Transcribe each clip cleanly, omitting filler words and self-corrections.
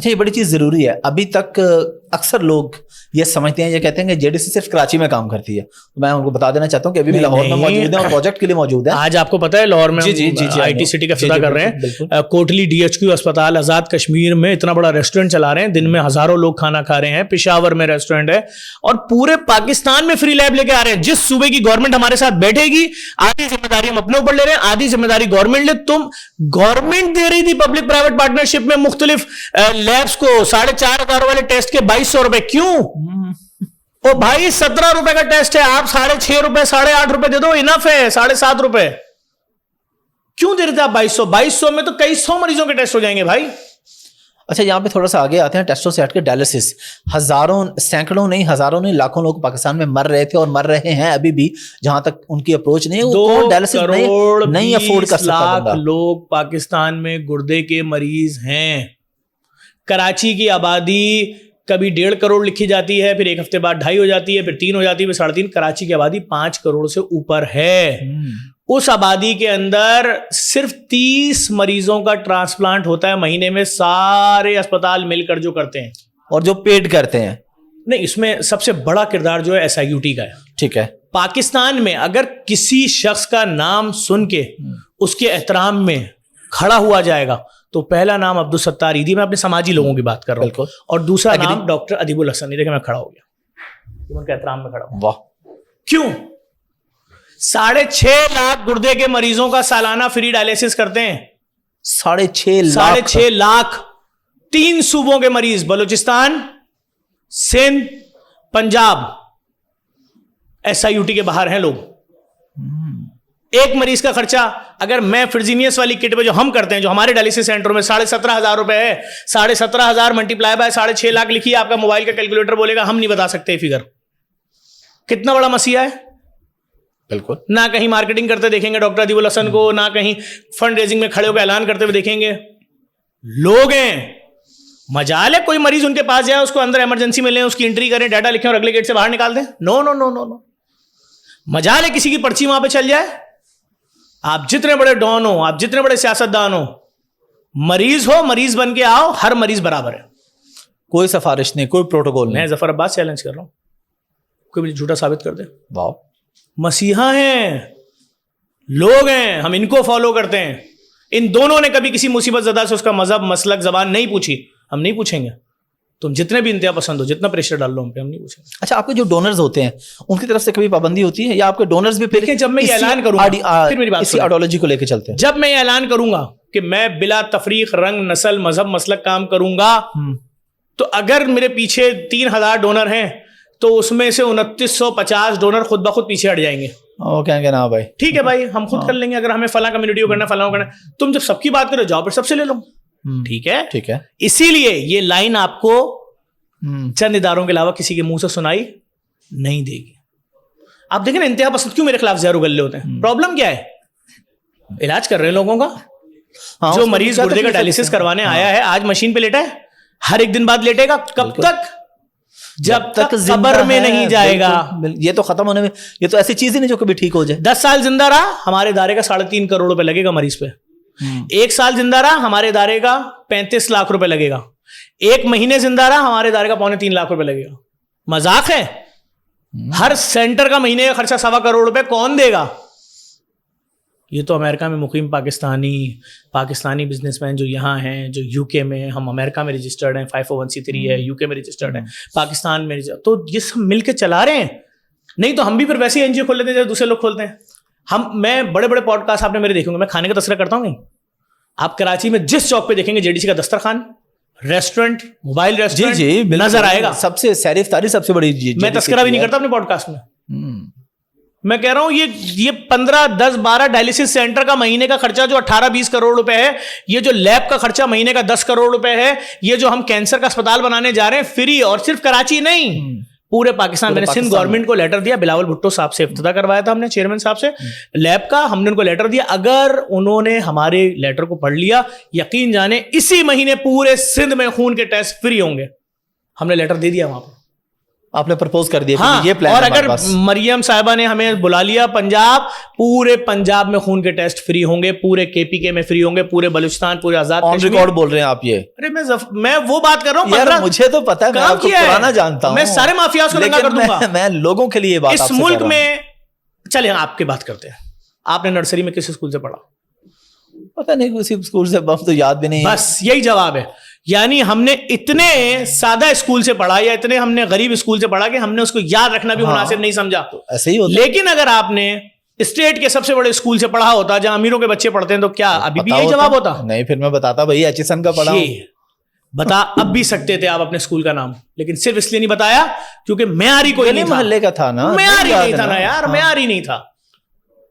اچھا یہ بڑی چیز ضروری ہے. ابھی تک اکثر لوگ یہ سمجھتے ہیں, یہ کہتے ہیں کہ JDC صرف کراچی میں کام کرتی ہے. میں ان کو بتا دینا چاہتا ہوں کہ ابھی بھی لاہور میں موجود ہیں اور پروجیکٹ کے لیے موجود ہیں. آج آپ کو پتہ ہے لاہور میں IT سٹی کا افتتاح کر رہے ہیں, کوٹلی DHQ اسپتال آزاد کشمیر میں اتنا بڑا ریسٹورینٹ چلا رہے ہیں, دن میں ہزاروں لوگ کھانا کھا رہے ہیں. پشاور میں ریسٹورینٹ ہے, اور پورے پاکستان میں فری لیب لے کے آ رہے ہیں. جس صوبے کی گورنمنٹ ہمارے ساتھ بیٹھے گی, آدھی ذمہ داری ہم اپنے اوپر لے رہے ہیں, آدھی ذمہ داری گورنمنٹ لے. تم گورنمنٹ دے رہی تھی پبلک پرائیویٹ پارٹنرشپ میں مختلف لیبس کو 4,500 والے ٹیسٹ کے 2,200 روپے. کیوں؟ او بھائی 17 روپے کا ٹیسٹ ہے, آپ 6.5 روپے 8.5 روپے دے دو, انف ہے. 7.5 روپے کیوں دے رہے تھے آپ 2,200 میں تو کئی 100 مریضوں کے ٹیسٹ ہو جائیں گے بھائی. اچھا یہاں پہ تھوڑا سا آگے آتے ہیں, ٹیسٹوں سے ہٹ کے ڈائلسس. ہزاروں, سینکڑوں نہیں, ہزاروں نہیں, لاکھوں لوگ پاکستان میں مر رہے تھے اور مر رہے ہیں ابھی بھی, جہاں تک ان کی اپروچ نہیں ہے. 2 نہیں افورڈ کر سکتا لاکھ لوگ پاکستان میں گردے کے مریض ہیں. کراچی کی آبادی کبھی 1.5 کروڑ لکھی جاتی ہے, پھر ایک ہفتے بعد 2.5 ہو جاتی ہے, پھر 3 ہو جاتی ہے, پھر 3.5. کراچی کی آبادی 5 کروڑ سے اوپر ہے. اس آبادی کے اندر صرف 30 مریضوں کا ٹرانسپلانٹ ہوتا ہے مہینے میں, سارے اسپتال مل کر جو کرتے ہیں اور جو پیڈ کرتے ہیں. نہیں, اس میں سب سے بڑا کردار جو ہے SIUT کا ہے. ٹھیک ہے. پاکستان میں اگر کسی شخص کا نام سن کے اس کے احترام میں کھڑا ہوا جائے گا تو پہلا نام عبدالستار عیدی, میں اپنے سماجی لوگوں کی بات کر رہا ہوں, اور دوسرا نام ڈاکٹر ادیب الحسن. دیکھیں میں کھڑا ہو گیا, ان کے احترام میں کھڑا ہوں. واہ, کیوں؟ 6.5 لاکھ گردے کے مریضوں کا سالانہ فری ڈائلیسس کرتے ہیں. 6.5 لاکھ 3 صوبوں کے مریض, بلوچستان, سندھ, پنجاب, SIUT کے باہر ہیں لوگ. ایک مریض کا خرچہ اگر میں فرزینیس والی کٹ پہ جو ہم کرتے ہیں, جو ہمارے ڈائلیسس سینٹر میں 17,500 روپے ہے, 17,500 ملٹیپلائی بائی 6.5 لاکھ لکھیے, آپ کا موبائل کا کیلکولیٹر بولے گا, ہم نہیں بتا سکتے فگر. کتنا بڑا مسئلہ ہے. بالکل. نہ کہیں مارکیٹنگ کرتے دیکھیں گے ڈاکٹر ادیب الحسن کو, نہ کہیں فنڈ ریزنگ میں کھڑے ہو کے اعلان کرتے ہوئے دیکھیں گے. لوگ ہیں, مجال ہے کوئی مریض ان کے پاس جائے, اس کو اندر ایمرجنسی میں لیں, اس کی انٹری کریں, ڈاٹا لکھیں اور اگلے گیٹ سے باہر نکال دیں. نو نو نو نو نو. مجال ہے کسی کی پرچی وہاں پہ چل جائے. آپ جتنے بڑے ڈان ہو, آپ جتنے بڑے سیاستدان ہو, مریض ہو, مریض بن کے آؤ, ہر مریض برابر ہے. کوئی سفارش نہیں, کوئی پروٹوکول نہیں. میں ظفر عباس چیلنج کر رہا ہوں, کوئی مجھے جھوٹا ثابت کر دے. واو, مسیحا ہیں, لوگ ہیں, ہم ان کو فالو کرتے ہیں. ان دونوں نے کبھی کسی مصیبت زدہ سے اس کا مذہب, مسلک, زبان نہیں پوچھی. ہم نہیں پوچھیں گے. تم جتنے بھی انتہا پسند ہو, جتنا پریشر ڈال لو ہم پہ, ہم نہیں پوچھیں گے. اچھا آپ کے جو ڈونرز ہوتے ہیں ان کی طرف سے کبھی پابندی ہوتی ہے, یا آپ کے ڈونرز بھی پھر جب میں یہ اعلان کروں گا, پھر میری بات اسی آئیڈیالوجی کو لے کے چلتے ہیں, جب میں یہ اعلان کروں گا کہ میں بلا تفریق رنگ, نسل, مذہب, مسلک کام کروں گا, تو اگر میرے پیچھے 3,000 ڈونر ہیں تو اس میں سے 2,950 ڈونر خود بخود پیچھے ہٹ جائیں گے. وہ کہیں گے نا بھائی ٹھیک ہے بھائی, ہم خود کر لیں گے, اگر ہمیں فلاں کمیونٹی کو کرنا, فلاں کو کرنا. تم جب سب کی بات کرو, جاؤ پھر سب سے لے لو. ٹھیک ہے, ٹھیک ہے. اسی لیے یہ لائن آپ کو چند اداروں کے علاوہ کسی کے منہ سے سنائی نہیں دے گی. آپ دیکھیں نا, انتہا پسند کیوں میرے خلاف زہر اگلے ہوتے ہیں. پرابلم کیا ہے؟ علاج کر رہے ہیں لوگوں کا. جو مریض گردے کا ڈائلیسس کروانے آیا ہے, آج مشین پہ لیٹا ہے, ہر ایک دن بعد لیٹے گا. کب تک؟ جب تک قبر میں نہیں جائے گا. یہ تو ختم ہونے میں, یہ تو ایسی چیز ہی نہیں جو کبھی ٹھیک ہو جائے. 10 سال زندہ رہا, ہمارے ادارے کا 3.5 کروڑ روپے لگے گا مریض پہ. 1 سال زندہ رہا, ہمارے ادارے کا 35 لاکھ روپے لگے گا. 1 مہینے زندہ رہا, ہمارے ادارے کا 2.25 لاکھ روپے لگے گا. مذاق ہے؟ ہر سینٹر کا مہینے کا خرچہ 1.25 کروڑ روپے کون دے گا؟ یہ تو امریکہ میں مقیم پاکستانی بزنس مین جو یہاں ہیں, جو UK میں, ہم امریکہ میں رجسٹرڈ ہیں, 501(c)(3) ہے, UK میں رجسٹرڈ ہیں, پاکستان میں, تو یہ سب مل کے چلا رہے ہیں. نہیں تو ہم بھی پھر ویسے NGO کھول لیتے ہیں جیسے دوسرے لوگ کھولتے ہیں. میں بڑے بڑے پوڈ کاسٹ آپ نے میرے دیکھیں گے, میں کھانے کا تذکرہ کرتا ہوں. آپ کراچی میں جس چوک پہ دیکھیں گے JDC کا دسترخوان, ریسٹورنٹ, موبائل ریسٹورنٹ, جی نظر آئے گا. سب سے سیر افطاری سب سے بڑی, میں تذکرہ بھی نہیں کرتا اپنے پوڈ کاسٹ میں. میں کہہ رہا ہوں یہ 15, 10, 12 ڈائلیسس سینٹر کا مہینے کا خرچہ جو 18-20 کروڑ روپے ہے, یہ جو لیب کا خرچہ مہینے کا 10 کروڑ روپے ہے, یہ جو ہم کینسر کا اسپتال بنانے جا رہے ہیں فری, اور صرف کراچی نہیں, پورے پاکستان. میں نے سندھ گورنمنٹ کو لیٹر دیا, بلاول بھٹو صاحب سے افتتاح کروایا تھا ہم نے, چیئرمین صاحب سے لیب کا, ہم نے ان کو لیٹر دیا. اگر انہوں نے ہمارے لیٹر کو پڑھ لیا, یقین جانے اسی مہینے پورے سندھ میں خون کے ٹیسٹ فری ہوں گے. ہم نے لیٹر دے دیا وہاں پر. آپ نے پرپوز کر دیا ہاں, کہ یہ پلان اور ہے اگر ہمارے پاس. مریم صاحبہ نے ہمیں بلا لیا پنجاب, پورے پنجاب میں خون کے ٹیسٹ فری ہوں گے, پورے KPK میں فری ہوں گے, پورے بلوچستان, پورے آزاد آن ریکارڈ بول رہے ہیں آپ یہ. ارے میں وہ بات کر رہا ہوں, یار مجھے تو پتا ہے, میں آپ کو پرانا جانتا ہوں, میں سارے مافیاز کو ننگا کر دوں گا. میں لوگوں کے لیے بات اس ملک میں. چلیں آپ کی بات کرتے ہیں, آپ نے نرسری میں کس اسکول سے پڑھا؟ پتہ نہیں, کسی اسکول سے, ہم تو یاد بھی نہیں. بس یہی جواب ہے. یعنی ہم نے اتنے سادہ اسکول سے پڑھا, یا اتنے ہم نے غریب اسکول سے پڑھا کہ ہم نے اس کو یاد رکھنا بھی مناسب نہیں سمجھا. ایسے ہی ہوتا. لیکن اگر آپ نے اسٹیٹ کے سب سے بڑے اسکول سے پڑھا ہوتا جہاں امیروں کے بچے پڑھتے ہیں, تو کیا ابھی بھی یہی جواب ہوتا؟ نہیں, پھر میں بتاتا بھائی ایچسن کا پڑھا. بتا اب بھی سکتے تھے آپ اپنے اسکول کا نام, لیکن صرف اس لیے نہیں بتایا کیونکہ معیاری کوئی نہیں, محلے کا تھا نا, معیاری نہیں تھا نا یار, معیاری نہیں تھا.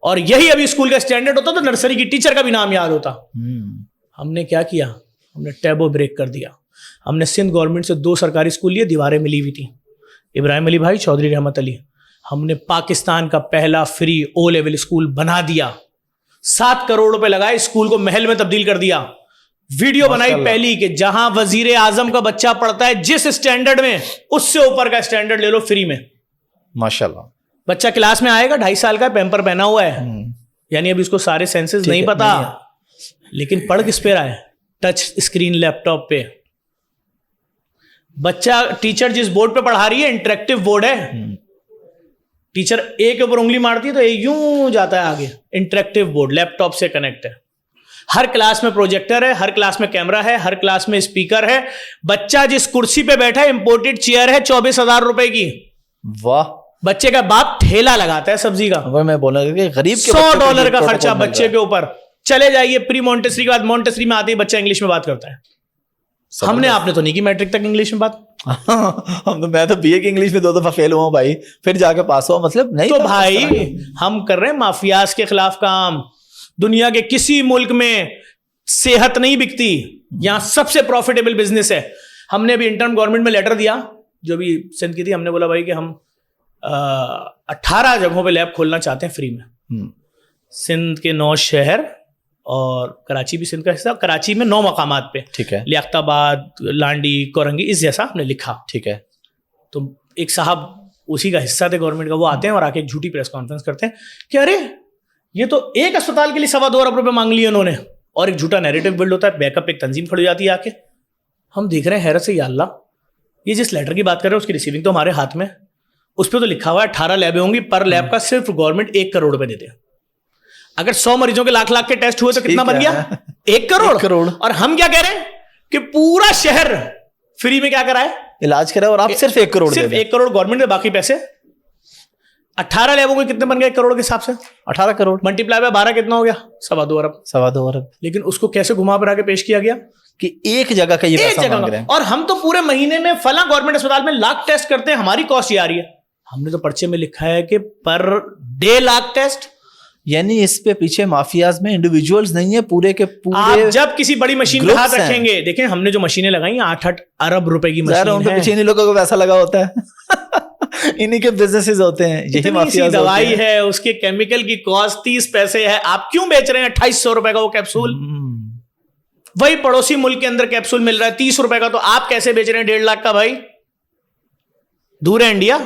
اور یہی ابھی اسکول کا اسٹینڈرڈ ہوتا تو نرسری کی ٹیچر کا بھی نام یاد ہوتا. ہم نے کیا کیا, ہم نے ٹیبو بریک کر دیا. ہم نے سندھ گورنمنٹ سے 2 سرکاری اسکول لیے, دیواریں ملی ہوئی تھیں, ابراہیم علی بھائی, چودھری رحمت علی. ہم نے پاکستان کا پہلا فری او لیول اسکول بنا دیا, 7 کروڑ روپے لگائے, اسکول کو محل میں تبدیل کر دیا. ویڈیو بنائی پہلی کہ جہاں وزیر اعظم کا بچہ پڑھتا ہے جس اسٹینڈرڈ میں, اس سے اوپر کا اسٹینڈرڈ لے لو فری میں. ماشاءاللہ. بچہ کلاس میں آئے گا, 2.5 سال کا, پیمپر پہنا ہوا ہے, یعنی ابھی اس کو سارے سینسز نہیں پتا, لیکن پڑھ کس پہ رہا ہے؟ ٹچ اسکرین لیپ ٹاپ پہ. بچہ, ٹیچر جس بورڈ پہ پڑھا رہی ہے انٹریکٹیو بورڈ ہے, ٹیچر اے کے اوپر انگلی مارتی ہے تو یوں جاتا ہے آگے. انٹریکٹیو بورڈ لیپ ٹاپ سے کنیکٹ ہے. ہر کلاس میں پروجیکٹر ہے, ہر کلاس میں کیمرہ ہے, ہر کلاس میں اسپیکر ہے. بچہ جس کرسی پہ بیٹھا ہے امپورٹڈ چیئر ہے 24,000 روپے کی. واہ. بچے کا باپ ٹھیلا لگاتا ہے سبزی کا, میں بولا کہ غریب کے $100 کا خرچہ بچے کے اوپر. چلے جائیے پری مونٹیسری کے بعد, مونٹیسری میں آتے ہی بچہ انگلش میں بات کرتا ہے. ہم نے, آپ نے تو نہیں کی میٹرک تک انگلش میں بات. میں تو BA کی انگلش میں 2 دفعہ فیل ہوا ہوں بھائی, پھر جا کے پاس ہوا. مطلب نہیں, تو بھائی ہم کر رہے ہیں مافیاز کے خلاف کام. دنیا کے کسی ملک میں صحت نہیں بکتی, یہاں سب سے پروفیٹیبل بزنس ہے. ہم نے ابھی انٹرن گورنمنٹ میں لیٹر دیا, جو بھی سندھ کی تھی, ہم نے بولا بھائی کہ ہم 18 جگہوں پہ لیب کھولنا چاہتے ہیں فری میں. سندھ کے 9 شہر اور کراچی بھی سندھ کا حصہ, کراچی میں 9 مقامات پہ, ٹھیک ہے, لیاقت آباد, لانڈی, کورنگی, اس جیسا ہم نے لکھا. ٹھیک ہے. تو ایک صاحب اسی کا حصہ تھے گورنمنٹ کا, وہ آتے ہیں اور آ کے ایک جھوٹی پریس کانفرنس کرتے ہیں کہ ارے یہ تو ایک اسپتال کے لیے 2.25 ارب روپے مانگ لیے انہوں نے, اور ایک جھوٹا نیریٹو بلڈ ہوتا ہے, بیک اپ ایک تنظیم کھڑی جاتی ہے آ کے. ہم دیکھ رہے ہیں حیرت سے, یا اللہ, یہ جس لیٹر کی بات کر رہے ہیں اس کی ریسیونگ تو ہمارے ہاتھ میں, اس پہ تو لکھا ہوا ہے 18 لیبیں ہوں گی, پر لیب کا صرف گورنمنٹ 1 کروڑ روپے دیتے ہیں. اگر 100 مریضوں کے لاکھ کے ٹیسٹ ہوئے تو کتنا بن گیا؟ 1 کروڑ. اور ہم کیا کہہ رہے ہیں کہ پورا شہر فری میں کیا کرائے, علاج کرائے, اور آپ صرف 1 کروڑ, صرف 1 کروڑ گورنمنٹ دے, باقی پیسے 18 لیبوں کے کتنے بن گئے 1 کروڑ کے حساب سے؟ 18 کروڑ ملٹیپلائی بائی 12 کتنا ہو گیا؟ 2.25 ارب. لیکن اس کو کیسے گھما پھرا کے پیش کیا گیا کہ ایک جگہ کا یہ پیسہ مانگ رہے ہیں, اور ہم تو پورے مہینے میں فلاں گورنمنٹ اسپتال میں لاکھ ٹیسٹ کرتے ہیں, ہماری کاسٹ یہ آ رہی ہے. ہم نے تو پرچے میں لکھا ہے کہ پر ڈے لاکھ ٹیسٹ. یعنی اس پہ پیچھے مافیاز میں انڈیویجولز نہیں ہے, پورے کے پورے. آپ جب کسی بڑی مشین پہ ہاتھ رکھیں گے, دیکھیں ہم نے جو مشینیں لگائی ہیں 8 ارب روپے کی مشین ہے, ان کے پیچھے انہیں لوگوں کو پیسہ لگا ہوتا ہے, انہیں کے بزنسز ہوتے ہیں. یہی مافیاز دوائی ہے, اس کے کیمیکل کی کاسٹ 30 پیسے ہے, آپ کیوں بیچ رہے ہیں 2800 روپے کا وہ کیپسول؟ وہی پڑوسی ملک کے اندر کیپسول مل رہا ہے 30 روپے کا, تو آپ کیسے بیچ رہے ہیں 1.5 لاکھ کا؟ بھائی دور ہے انڈیا.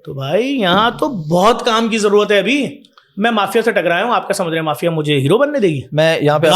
تو بھائی یہاں تو بہت کام کی ضرورت ہے. ابھی میں مافیا سے ٹکرایا ہوں, آپ کا سمجھ رہے ہیں مافیا مجھے ہیرو بننے دے گی؟ میں یہاں پہ